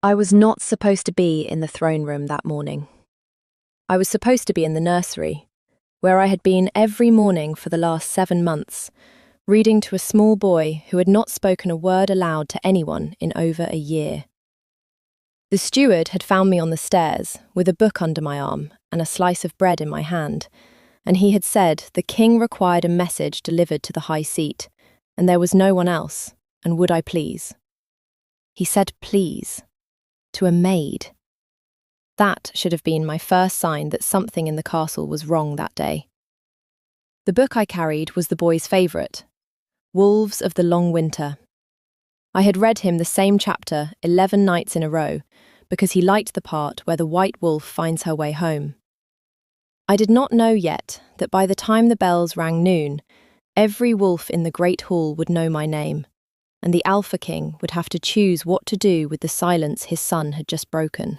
I was not supposed to be in the throne room that morning. I was supposed to be in the nursery, where I had been every morning for the last 7 months, reading to a small boy who had not spoken a word aloud to anyone in over a year. The steward had found me on the stairs, with a book under my arm and a slice of bread in my hand, and he had said the king required a message delivered to the high seat, and there was no one else, and would I please? He said please, to a maid. That should have been my first sign that something in the castle was wrong that day. The book I carried was the boy's favourite, Wolves of the Long Winter. I had read him the same chapter 11 nights in a row, because he liked the part where the white wolf finds her way home. I did not know yet that by the time the bells rang noon, every wolf in the great hall would know my name, and the Alpha King would have to choose what to do with the silence his son had just broken.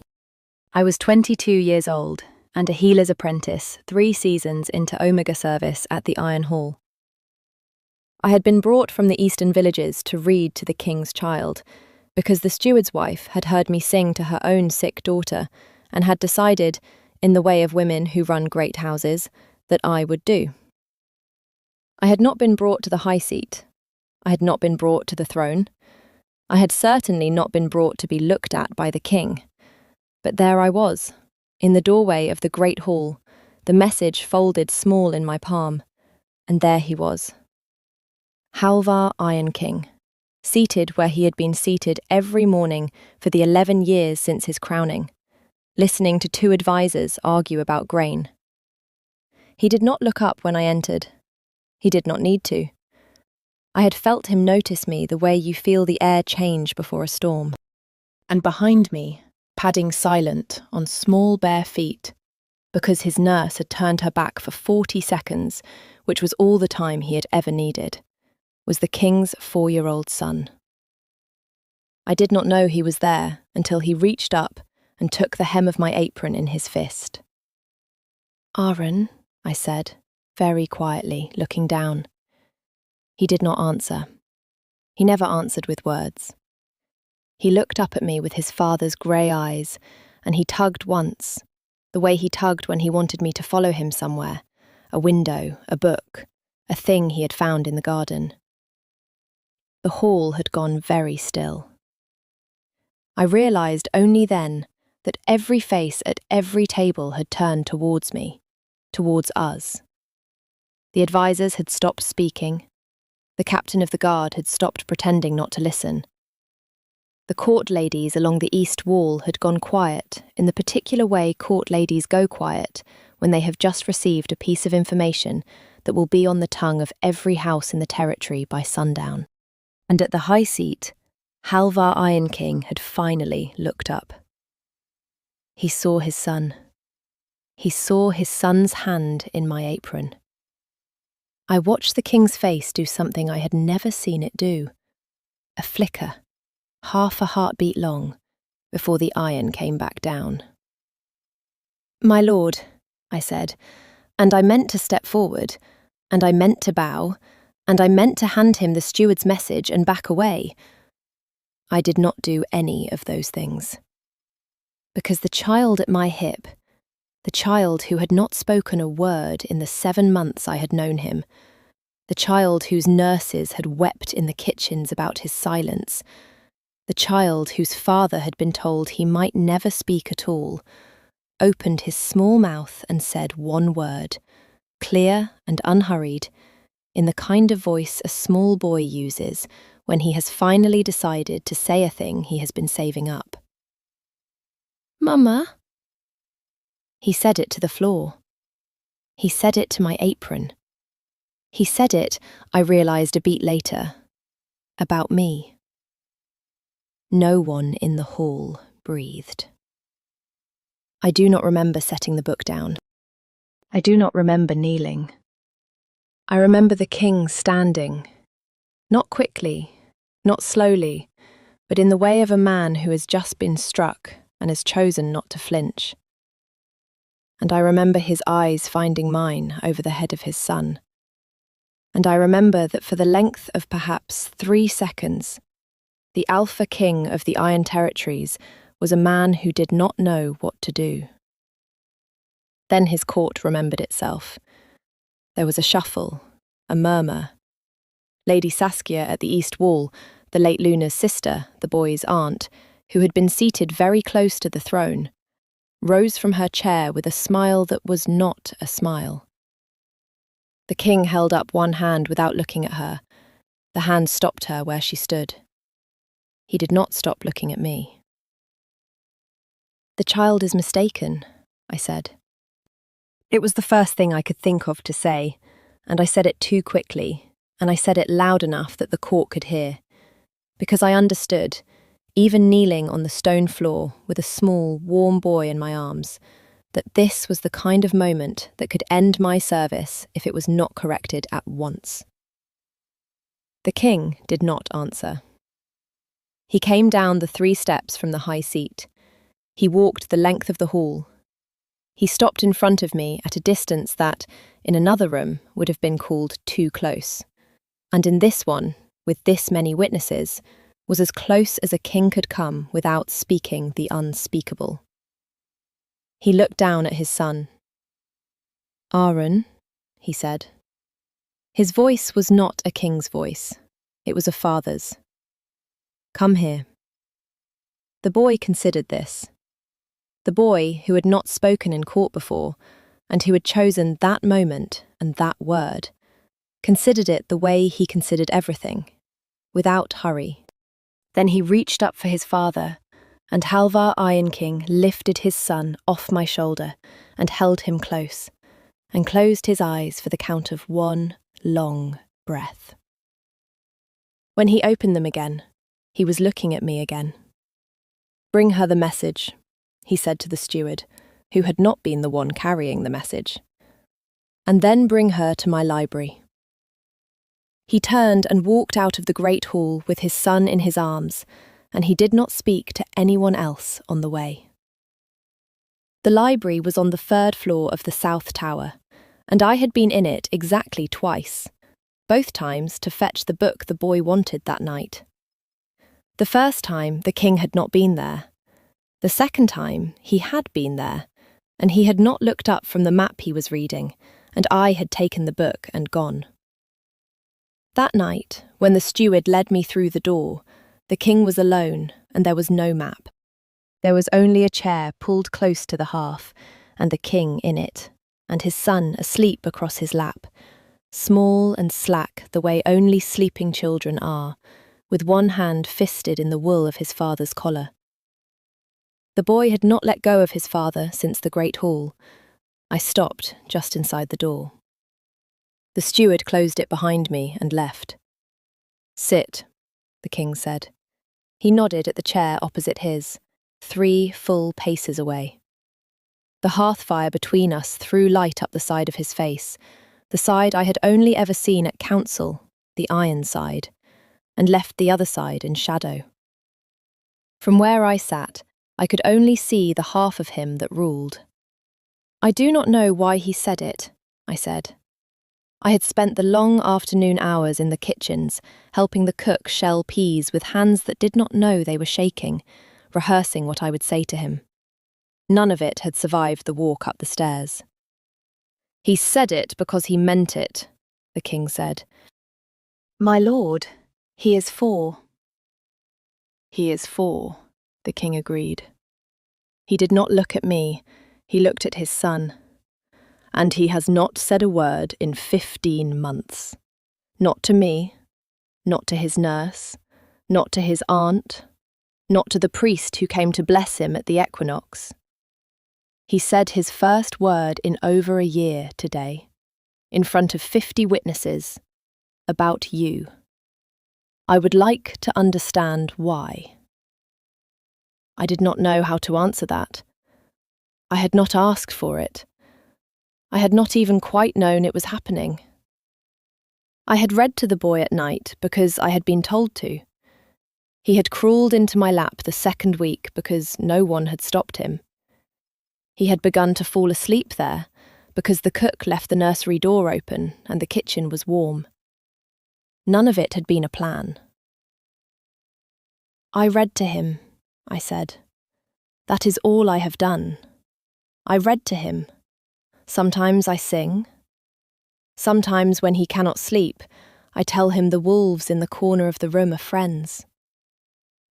I was 22 years old, and a healer's apprentice 3 seasons into Omega service at the Iron Hall. I had been brought from the eastern villages to read to the king's child, because the steward's wife had heard me sing to her own sick daughter, and had decided, in the way of women who run great houses, that I would do. I had not been brought to the high seat. I had not been brought to the throne. I had certainly not been brought to be looked at by the king. But there I was, in the doorway of the great hall, the message folded small in my palm, and there he was. Halvar Iron King, seated where he had been seated every morning for the 11 years since his crowning, listening to 2 advisors argue about grain. He did not look up when I entered. He did not need to. I had felt him notice me the way you feel the air change before a storm. And behind me, padding silent on small bare feet, because his nurse had turned her back for 40 seconds, which was all the time he had ever needed, was the king's 4-year-old son. I did not know he was there until he reached up and took the hem of my apron in his fist. "Aaron," I said, very quietly, looking down. He did not answer. He never answered with words. He looked up at me with his father's grey eyes, and he tugged once, the way he tugged when he wanted me to follow him somewhere, a window, a book, a thing he had found in the garden. The hall had gone very still. I realised only then that every face at every table had turned towards me, towards us. The advisors had stopped speaking. The captain of the guard had stopped pretending not to listen. The court ladies along the east wall had gone quiet in the particular way court ladies go quiet when they have just received a piece of information that will be on the tongue of every house in the territory by sundown. And at the high seat, Halvar Iron King had finally looked up. He saw his son. He saw his son's hand in my apron. I watched the king's face do something I had never seen it do. A flicker, half a heartbeat long, before the iron came back down. "My lord," I said, and I meant to step forward, and I meant to bow, and I meant to hand him the steward's message and back away. I did not do any of those things. Because the child at my hip, the child who had not spoken a word in the 7 months I had known him, the child whose nurses had wept in the kitchens about his silence, the child whose father had been told he might never speak at all, opened his small mouth and said one word, clear and unhurried, in the kind of voice a small boy uses when he has finally decided to say a thing he has been saving up. "Mama." He said it to the floor. He said it to my apron. He said it, I realised a beat later, about me. No one in the hall breathed. I do not remember setting the book down. I do not remember kneeling. I remember the king standing, not quickly, not slowly, but in the way of a man who has just been struck and has chosen not to flinch. And I remember his eyes finding mine over the head of his son. And I remember that for the length of perhaps 3 seconds, the Alpha King of the Iron Territories was a man who did not know what to do. Then his court remembered itself. There was a shuffle, a murmur. Lady Saskia at the east wall, the late Luna's sister, the boy's aunt, who had been seated very close to the throne, rose from her chair with a smile that was not a smile. The king held up one hand without looking at her. The hand stopped her where she stood. He did not stop looking at me. "The child is mistaken," I said. It was the first thing I could think of to say, and I said it too quickly, and I said it loud enough that the court could hear, because I understood, even kneeling on the stone floor with a small, warm boy in my arms, that this was the kind of moment that could end my service if it was not corrected at once. The king did not answer. He came down the 3 steps from the high seat. He walked the length of the hall. He stopped in front of me at a distance that, in another room, would have been called too close. And in this one, with this many witnesses, was as close as a king could come without speaking the unspeakable. He looked down at his son. "Aaron," he said. His voice was not a king's voice. It was a father's. "Come here." The boy considered this. The boy who had not spoken in court before, and who had chosen that moment and that word, considered it the way he considered everything, without hurry. Then he reached up for his father, and Halvar Iron King lifted his son off my shoulder and held him close, and closed his eyes for the count of 1 long breath. When he opened them again, he was looking at me again. "Bring her the message," he said to the steward, who had not been the one carrying the message. "And then bring her to my library." He turned and walked out of the great hall with his son in his arms, and he did not speak to anyone else on the way. The library was on the 3rd floor of the South Tower, and I had been in it exactly twice, both times to fetch the book the boy wanted that night. The first time, the king had not been there. The second time, he had been there, and he had not looked up from the map he was reading, and I had taken the book and gone. That night, when the steward led me through the door, the king was alone, and there was no map. There was only a chair pulled close to the hearth, and the king in it, and his son asleep across his lap, small and slack the way only sleeping children are, with one hand fisted in the wool of his father's collar. The boy had not let go of his father since the great hall. I stopped just inside the door. The steward closed it behind me and left. "Sit," the king said. He nodded at the chair opposite his, 3 full paces away. The hearth fire between us threw light up the side of his face, the side I had only ever seen at council, the iron side, and left the other side in shadow. From where I sat, I could only see the half of him that ruled. "I do not know why he said it," I said. I had spent the long afternoon hours in the kitchens, helping the cook shell peas with hands that did not know they were shaking, rehearsing what I would say to him. None of it had survived the walk up the stairs. "He said it because he meant it," the king said. "My lord, he is 4. "He is 4, the king agreed. He did not look at me, he looked at his son. "And he has not said a word in 15 months. Not to me, not to his nurse, not to his aunt, not to the priest who came to bless him at the equinox. He said his first word in over a year today, in front of 50 witnesses, about you. I would like to understand why." I did not know how to answer that. I had not asked for it. I had not even quite known it was happening. I had read to the boy at night because I had been told to. He had crawled into my lap the 2nd week because no one had stopped him. He had begun to fall asleep there because the cook left the nursery door open and the kitchen was warm. None of it had been a plan. "I read to him," I said. That is all I have done. I read to him. Sometimes I sing. Sometimes when he cannot sleep, I tell him the wolves in the corner of the room are friends.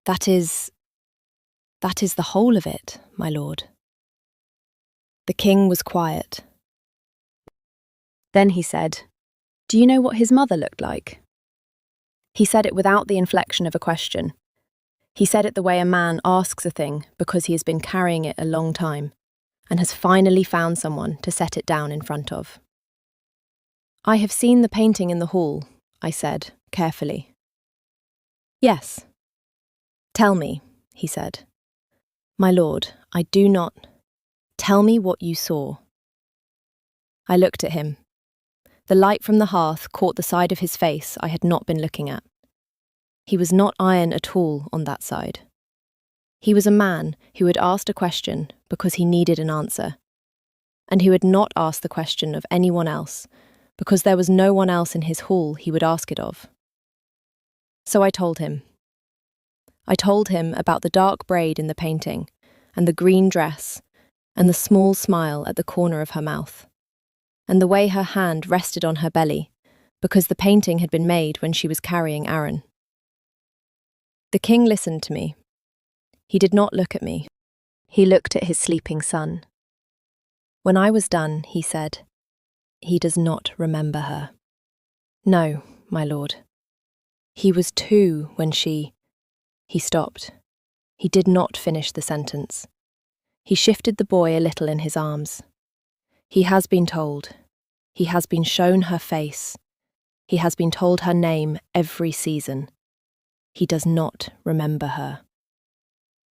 That is the whole of it, my lord. The king was quiet. Then he said, "Do you know what his mother looked like?" He said it without the inflection of a question. He said it the way a man asks a thing because he has been carrying it a long time and has finally found someone to set it down in front of. "I have seen the painting in the hall," I said, carefully. "Yes." "Tell me," he said. "My lord, I do not. Tell me what you saw." I looked at him. The light from the hearth caught the side of his face I had not been looking at. He was not iron at all on that side. He was a man who had asked a question because he needed an answer, and who had not asked the question of anyone else because there was no one else in his hall he would ask it of. So I told him. I told him about the dark braid in the painting, and the green dress, and the small smile at the corner of her mouth, and the way her hand rested on her belly, because the painting had been made when she was carrying Aaron. The king listened to me. He did not look at me. He looked at his sleeping son. When I was done, he said, "He does not remember her." "No, my lord. He was 2 when she—" He stopped. He did not finish the sentence. He shifted the boy a little in his arms. "He has been told. He has been shown her face. He has been told her name every season. He does not remember her."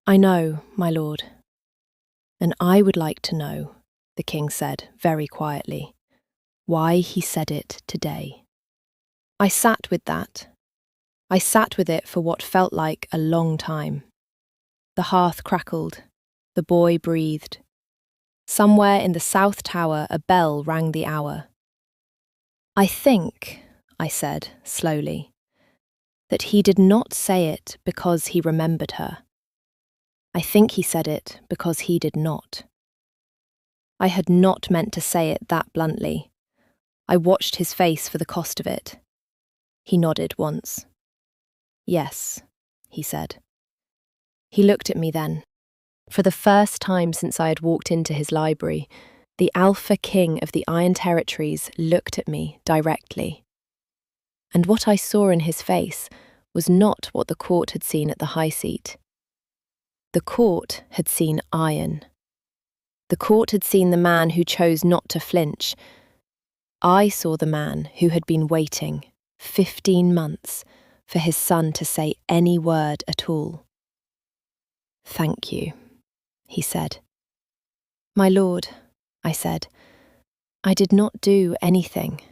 "I know, my lord." "And I would like to know," the king said very quietly, "why he said it today." I sat with that. I sat with it for what felt like a long time. The hearth crackled. The boy breathed. Somewhere in the south tower a bell rang the hour. "I think," I said slowly, "that he did not say it because he remembered her. I think he said it because he did not." I had not meant to say it that bluntly. I watched his face for the cost of it. He nodded once. "Yes," he said. He looked at me then. For the first time since I had walked into his library, the Alpha King of the Iron Territories looked at me directly. And what I saw in his face was not what the court had seen at the high seat. The court had seen iron. The court had seen the man who chose not to flinch. I saw the man who had been waiting 15 months for his son to say any word at all. "Thank you," he said. "My lord," I said, "I did not do anything."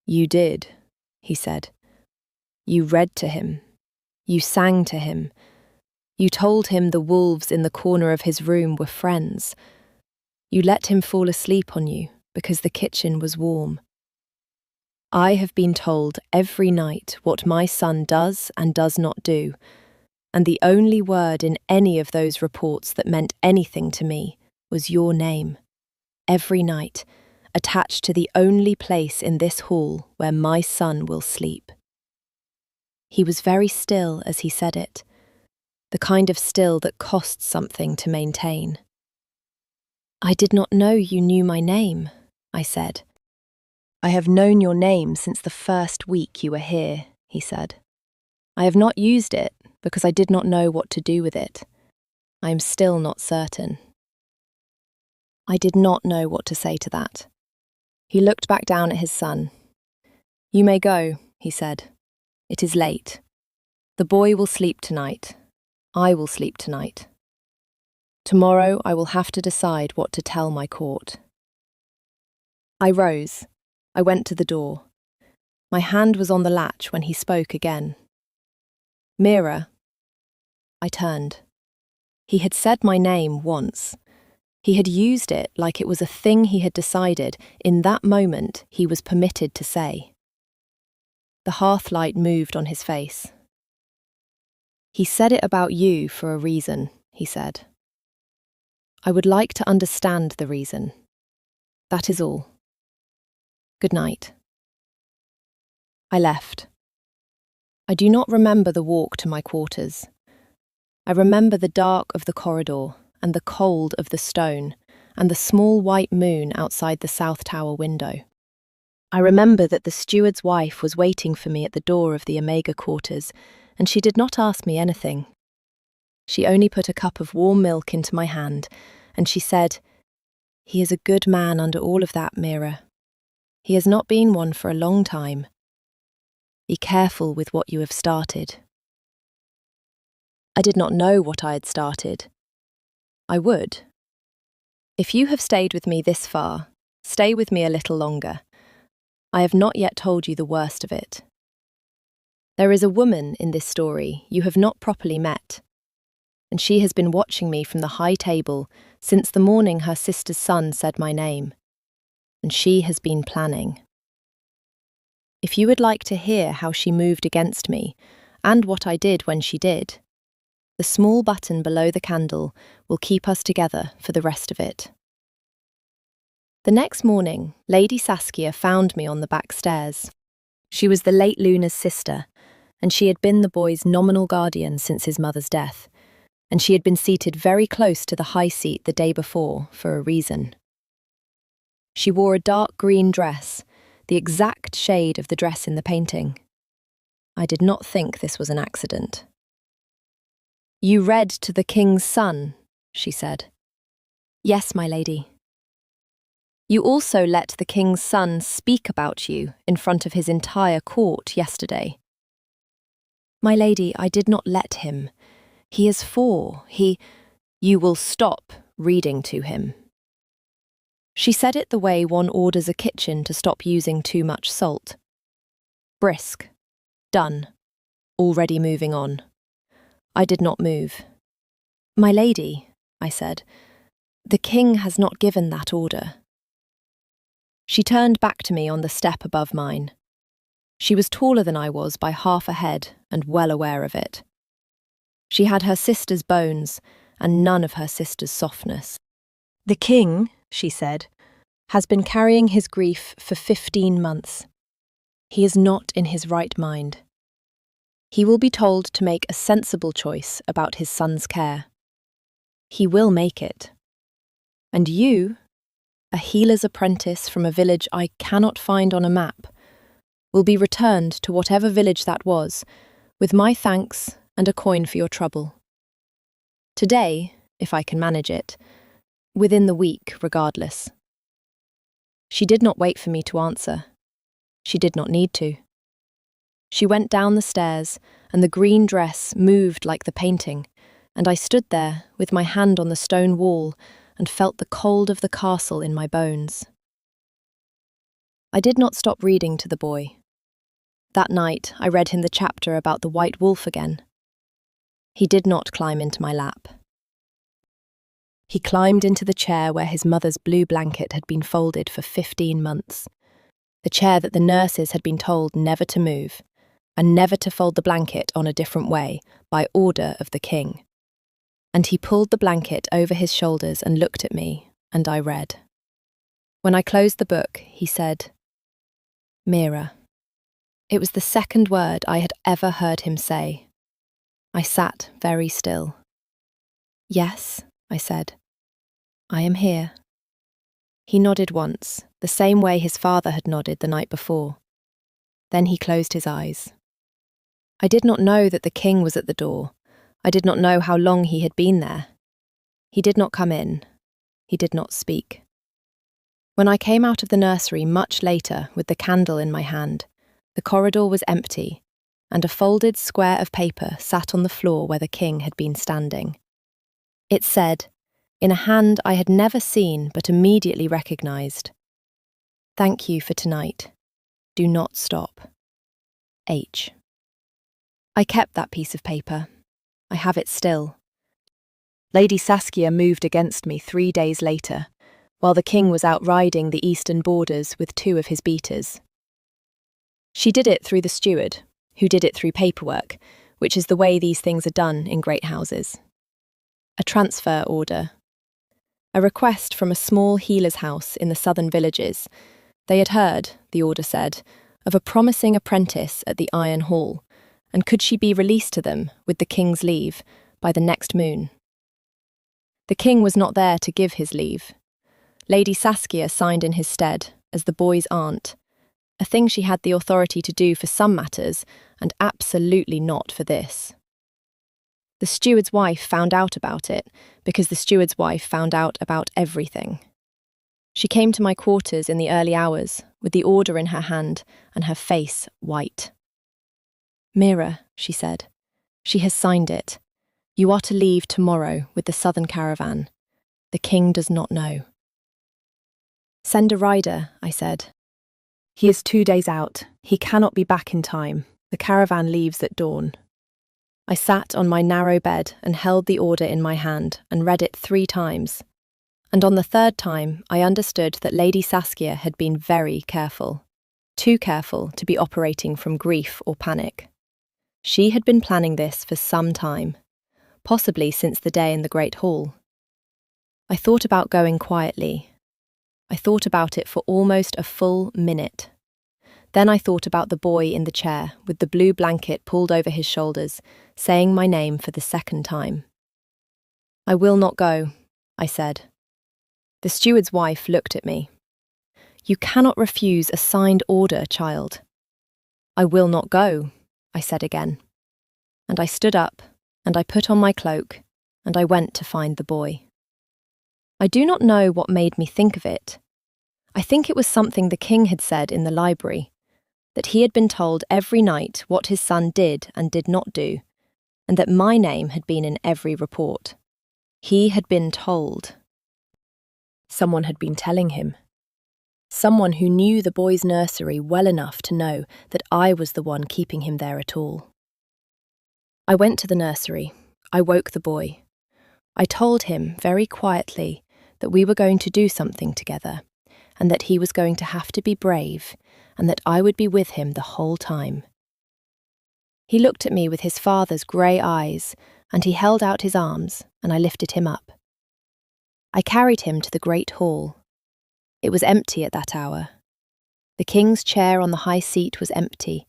"You did," he said. "You read to him. You sang to him. You told him the wolves in the corner of his room were friends. You let him fall asleep on you because the kitchen was warm. I have been told every night what my son does and does not do, and the only word in any of those reports that meant anything to me was your name, every night, attached to the only place in this hall where my son will sleep." He was very still as he said it, the kind of still that costs something to maintain. "I did not know you knew my name," I said. "I have known your name since the first week you were here," he said. "I have not used it because I did not know what to do with it. I am still not certain." I did not know what to say to that. He looked back down at his son. "You may go," he said. "It is late. The boy will sleep tonight. I will sleep tonight. Tomorrow I will have to decide what to tell my court." I rose. I went to the door. My hand was on the latch when he spoke again. "Mira." I turned. He had said my name once. He had used it like it was a thing he had decided in that moment he was permitted to say. The hearthlight moved on his face. "He said it about you for a reason," he said. I would like to understand the reason. That is all. Good night. I left. I do not remember the walk to my quarters. I remember the dark of the corridor and the cold of the stone and the small white moon outside the South Tower window. I remember that the steward's wife was waiting for me at the door of the Omega quarters, and she did not ask me anything. She only put a cup of warm milk into my hand, and she said, "He is a good man under all of that, Mira. He has not been one for a long time. Be careful with what you have started." I did not know what I had started. I would. If you have stayed with me this far, stay with me a little longer. I have not yet told you the worst of it. There is a woman in this story you have not properly met, and she has been watching me from the high table since the morning her sister's son said my name, and she has been planning. If you would like to hear how she moved against me, and what I did when she did, the small button below the candle will keep us together for the rest of it. The next morning, Lady Saskia found me on the back stairs. She was the late Luna's sister, and she had been the boy's nominal guardian since his mother's death, and she had been seated very close to the high seat the day before for a reason. She wore a dark green dress, the exact shade of the dress in the painting. I did not think this was an accident. "You read to the king's son," she said. "Yes, my lady." "You also let the king's son speak about you in front of his entire court yesterday." "My lady, I did not let him. He is 4. You will stop reading to him." She said it the way one orders a kitchen to stop using too much salt. Brisk. Done. Already moving on. I did not move. "My lady," I said, "the king has not given that order." She turned back to me on the step above mine. She was taller than I was by half a head and well aware of it. She had her sister's bones and none of her sister's softness. "The king," she said, "has been carrying his grief for 15 months. He is not in his right mind. He will be told to make a sensible choice about his son's care. He will make it. And you, a healer's apprentice from a village I cannot find on a map, will be returned to whatever village that was, with my thanks and a coin for your trouble. Today, if I can manage it, within the week regardless." She did not wait for me to answer. She did not need to. She went down the stairs, and the green dress moved like the painting, and I stood there with my hand on the stone wall and felt the cold of the castle in my bones. I did not stop reading to the boy. That night I read him the chapter about the white wolf again. He did not climb into my lap. He climbed into the chair where his mother's blue blanket had been folded for 15 months, the chair that the nurses had been told never to move, and never to fold the blanket on a different way by order of the king. And he pulled the blanket over his shoulders and looked at me, and I read. When I closed the book, he said, "Mira." It was the second word I had ever heard him say. I sat very still. "Yes," I said. "I am here." He nodded once, the same way his father had nodded the night before. Then he closed his eyes. I did not know that the king was at the door. I did not know how long he had been there. He did not come in. He did not speak. When I came out of the nursery much later with the candle in my hand, the corridor was empty, and a folded square of paper sat on the floor where the king had been standing. It said, in a hand I had never seen but immediately recognised, "Thank you for tonight. Do not stop. H." I kept that piece of paper. I have it still. Lady Saskia moved against me 3 days later, while the king was out riding the eastern borders with 2 of his beaters. She did it through the steward, who did it through paperwork, which is the way these things are done in great houses. A transfer order. A request from a small healer's house in the southern villages. They had heard, the order said, of a promising apprentice at the Iron Hall, and could she be released to them, with the king's leave, by the next moon? The king was not there to give his leave. Lady Saskia signed in his stead, as the boy's aunt, a thing she had the authority to do for some matters, and absolutely not for this. The steward's wife found out about it, because the steward's wife found out about everything. She came to my quarters in the early hours, with the order in her hand and her face white. "Mira," she said, "she has signed it. You are to leave tomorrow with the southern caravan. The king does not know." "Send a rider," I said. "He is 2 days out. He cannot be back in time. The caravan leaves at dawn." I sat on my narrow bed and held the order in my hand and read it 3 times. And on the 3rd time, I understood that Lady Saskia had been very careful. Too careful to be operating from grief or panic. She had been planning this for some time, possibly since the day in the Great Hall. I thought about going quietly. I thought about it for almost a full minute. Then I thought about the boy in the chair, with the blue blanket pulled over his shoulders, saying my name for the 2nd time. "I will not go," I said. The steward's wife looked at me. "You cannot refuse a signed order, child." "I will not go," I said again. And I stood up, and I put on my cloak, and I went to find the boy. I do not know what made me think of it. I think it was something the king had said in the library, that he had been told every night what his son did and did not do, and that my name had been in every report. He had been told. Someone had been telling him. Someone who knew the boy's nursery well enough to know that I was the one keeping him there at all. I went to the nursery. I woke the boy. I told him very quietly that we were going to do something together, and that he was going to have to be brave, and that I would be with him the whole time. He looked at me with his father's grey eyes, and he held out his arms, and I lifted him up. I carried him to the great hall. It was empty at that hour. The king's chair on the high seat was empty,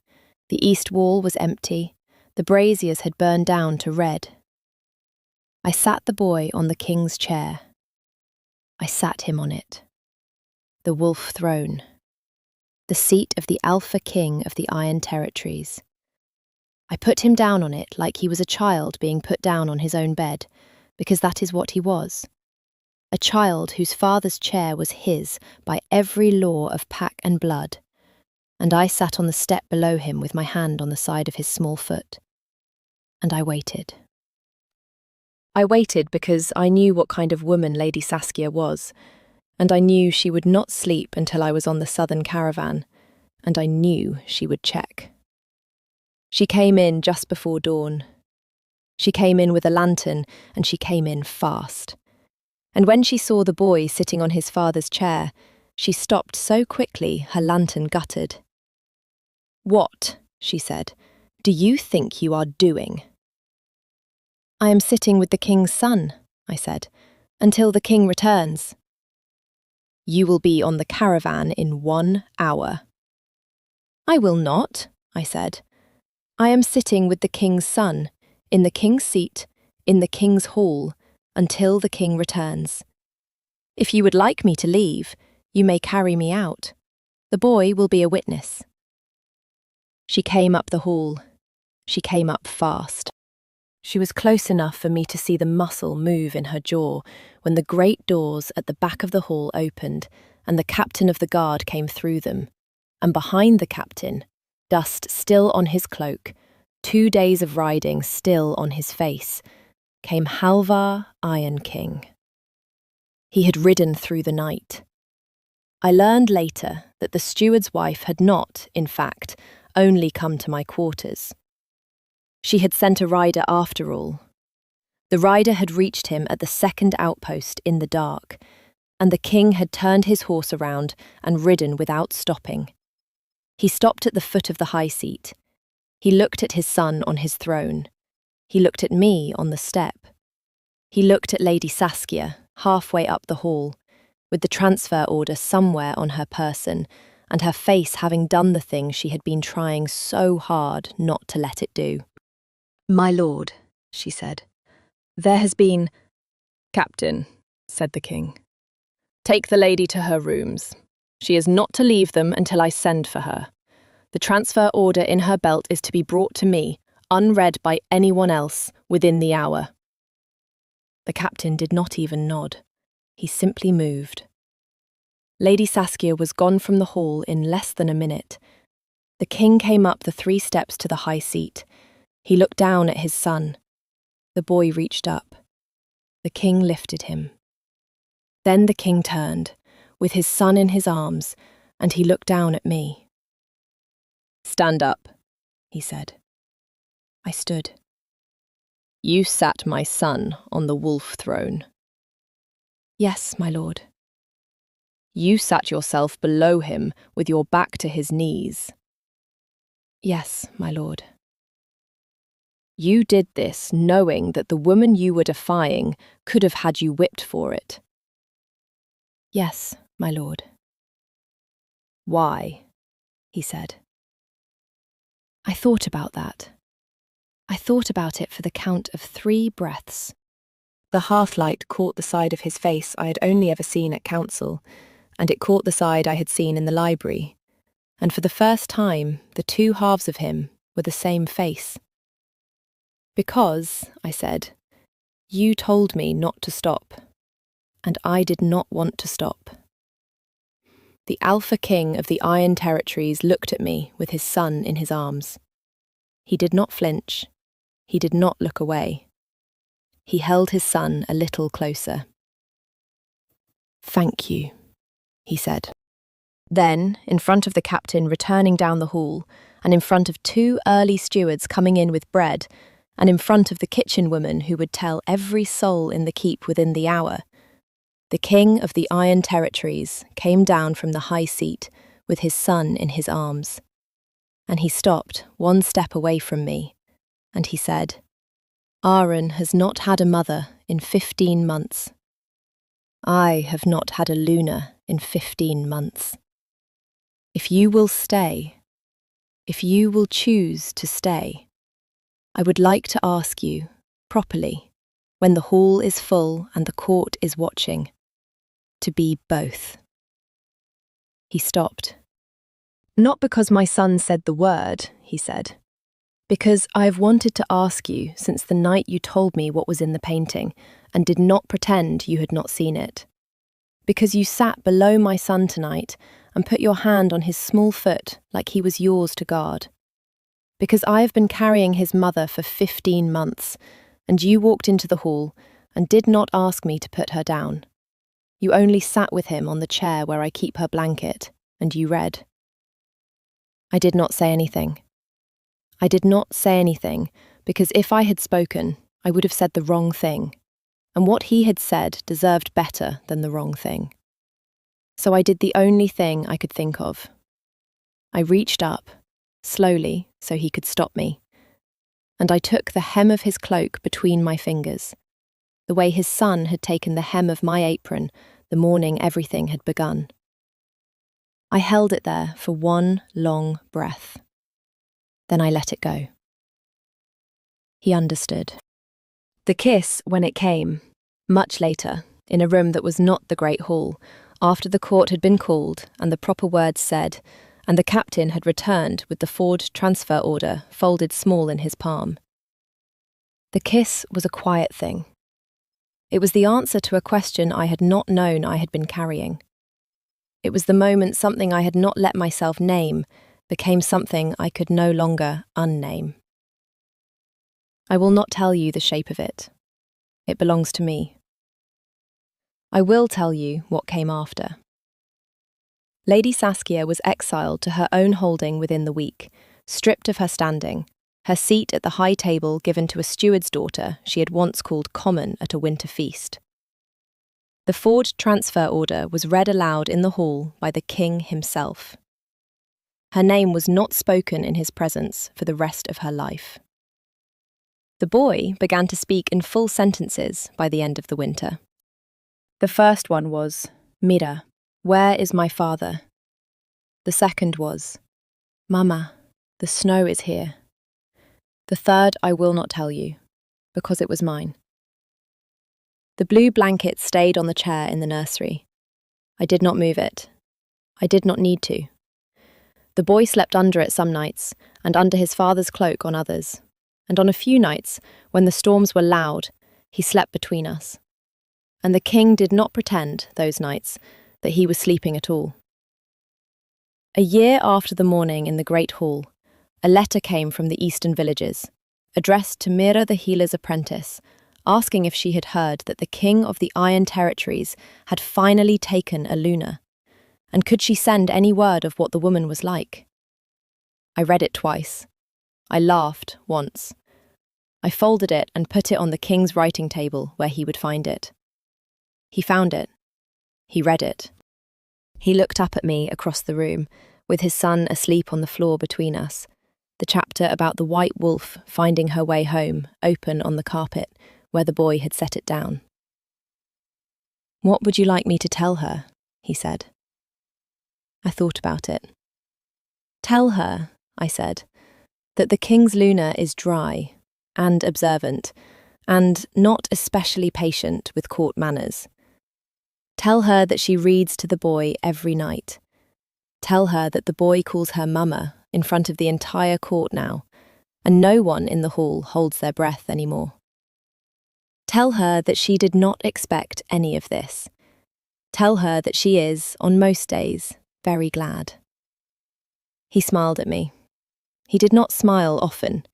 the east wall was empty, the braziers had burned down to red. I sat the boy on the king's chair. I sat him on it. The wolf throne. The seat of the Alpha King of the Iron Territories. I put him down on it like he was a child being put down on his own bed, because that is what he was. A child whose father's chair was his by every law of pack and blood, and I sat on the step below him with my hand on the side of his small foot. And I waited. I waited because I knew what kind of woman Lady Saskia was, and I knew she would not sleep until I was on the southern caravan, and I knew she would check. She came in just before dawn. She came in with a lantern, and she came in fast. And when she saw the boy sitting on his father's chair, she stopped so quickly her lantern guttered. "What," she said, "do you think you are doing?" "I am sitting with the king's son," I said, "until the king returns." "You will be on the caravan in 1 hour." "I will not," I said. "I am sitting with the king's son, in the king's seat, in the king's hall, until the king returns. If you would like me to leave, you may carry me out. The boy will be a witness." She came up the hall. She came up fast. She was close enough for me to see the muscle move in her jaw when the great doors at the back of the hall opened and the captain of the guard came through them, and behind the captain, dust still on his cloak, 2 days of riding still on his face, came Halvar Iron King. He had ridden through the night. I learned later that the steward's wife had not, in fact, only come to my quarters. She had sent a rider after all. The rider had reached him at the 2nd outpost in the dark, and the king had turned his horse around and ridden without stopping. He stopped at the foot of the high seat. He looked at his son on his throne. He looked at me on the step. He looked at Lady Saskia, halfway up the hall, with the transfer order somewhere on her person, and her face having done the thing she had been trying so hard not to let it do. "My lord," she said, "there has been—" "Captain," said the king, "take the lady to her rooms. She is not to leave them until I send for her. The transfer order in her belt is to be brought to me, unread by anyone else, within the hour." The captain did not even nod. He simply moved. Lady Saskia was gone from the hall in less than a minute. The king came up the 3 steps to the high seat. He looked down at his son. The boy reached up. The king lifted him. Then the king turned, with his son in his arms, and he looked down at me. "Stand up," he said. I stood. "You sat my son on the wolf throne." "Yes, my lord." "You sat yourself below him with your back to his knees." "Yes, my lord." "You did this knowing that the woman you were defying could have had you whipped for it." "Yes, my lord." "Why?" he said. I thought about that. I thought about it for the count of 3 breaths. The half-light caught the side of his face I had only ever seen at council, and it caught the side I had seen in the library, and for the first time the 2 halves of him were the same face. "Because," I said, "you told me not to stop, and I did not want to stop." The Alpha King of the Iron Territories looked at me with his son in his arms. He did not flinch. He did not look away. He held his son a little closer. "Thank you," he said. Then, in front of the captain returning down the hall, and in front of 2 early stewards coming in with bread, and in front of the kitchen woman who would tell every soul in the keep within the hour, the King of the Iron Territories came down from the high seat with his son in his arms. And he stopped 1 step away from me, and he said, "Aaron has not had a mother in 15 months. I have not had a Luna in 15 months. If you will stay, if you will choose to stay, I would like to ask you, properly, when the hall is full and the court is watching, to be both." He stopped. "Not because my son said the word," he said, "because I've wanted to ask you since the night you told me what was in the painting and did not pretend you had not seen it. Because you sat below my son tonight and put your hand on his small foot like he was yours to guard. Because I have been carrying his mother for 15 months, and you walked into the hall and did not ask me to put her down. You only sat with him on the chair where I keep her blanket, and you read." I did not say anything. I did not say anything because if I had spoken, I would have said the wrong thing, and what he had said deserved better than the wrong thing. So I did the only thing I could think of. I reached up, slowly so he could stop me, and I took the hem of his cloak between my fingers, the way his son had taken the hem of my apron the morning everything had begun. I held it there for 1 long breath. Then I let it go. He understood. The kiss, when it came, much later, in a room that was not the great hall, after the court had been called and the proper words said, and the captain had returned with the forged transfer order folded small in his palm. The kiss was a quiet thing. It was the answer to a question I had not known I had been carrying. It was the moment something I had not let myself name became something I could no longer unname. I will not tell you the shape of it. It belongs to me. I will tell you what came after. Lady Saskia was exiled to her own holding within the week, stripped of her standing, her seat at the high table given to a steward's daughter she had once called common at a winter feast. The forged transfer order was read aloud in the hall by the king himself. Her name was not spoken in his presence for the rest of her life. The boy began to speak in full sentences by the end of the winter. The first one was, Mira, where is my father? The second was, Mama, the snow is here. The third I will not tell you, because it was mine. The blue blanket stayed on the chair in the nursery. I did not move it. I did not need to. The boy slept under it some nights, and under his father's cloak on others. And on a few nights, when the storms were loud, he slept between us. And the king did not pretend, those nights, that he was sleeping at all. A year after the morning in the great hall, a letter came from the eastern villages, addressed to Mira the healer's apprentice, asking if she had heard that the king of the Iron Territories had finally taken a Luna, and could she send any word of what the woman was like. I read it twice. I laughed once. I folded it and put it on the king's writing table where he would find it. He found it. He read it. He looked up at me across the room, with his son asleep on the floor between us, the chapter about the white wolf finding her way home open on the carpet where the boy had set it down. What would you like me to tell her? He said. I thought about it. Tell her, I said, that the king's Luna is dry and observant and not especially patient with court manners. Tell her that she reads to the boy every night. Tell her that the boy calls her Mama in front of the entire court now, and no one in the hall holds their breath anymore. Tell her that she did not expect any of this. Tell her that she is, on most days, very glad. He smiled at me. He did not smile often.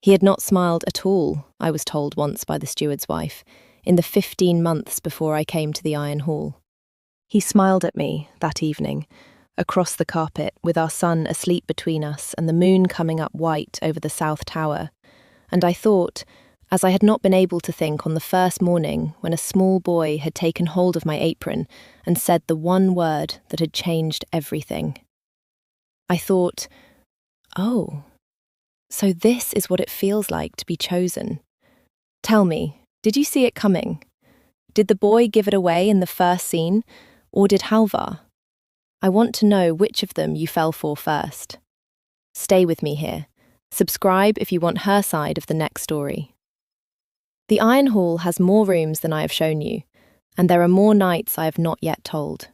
He had not smiled at all, I was told once by the steward's wife, in the 15 months before I came to the Iron Hall. He smiled at me that evening, across the carpet, with our son asleep between us and the moon coming up white over the south tower, and I thought, as I had not been able to think on the first morning when a small boy had taken hold of my apron and said the one word that had changed everything. I thought, oh, so this is what it feels like to be chosen. Tell me, did you see it coming? Did the boy give it away in the first scene, or did Halvar? I want to know which of them you fell for first. Stay with me here. Subscribe if you want her side of the next story. The Iron Hall has more rooms than I have shown you, and there are more nights I have not yet told.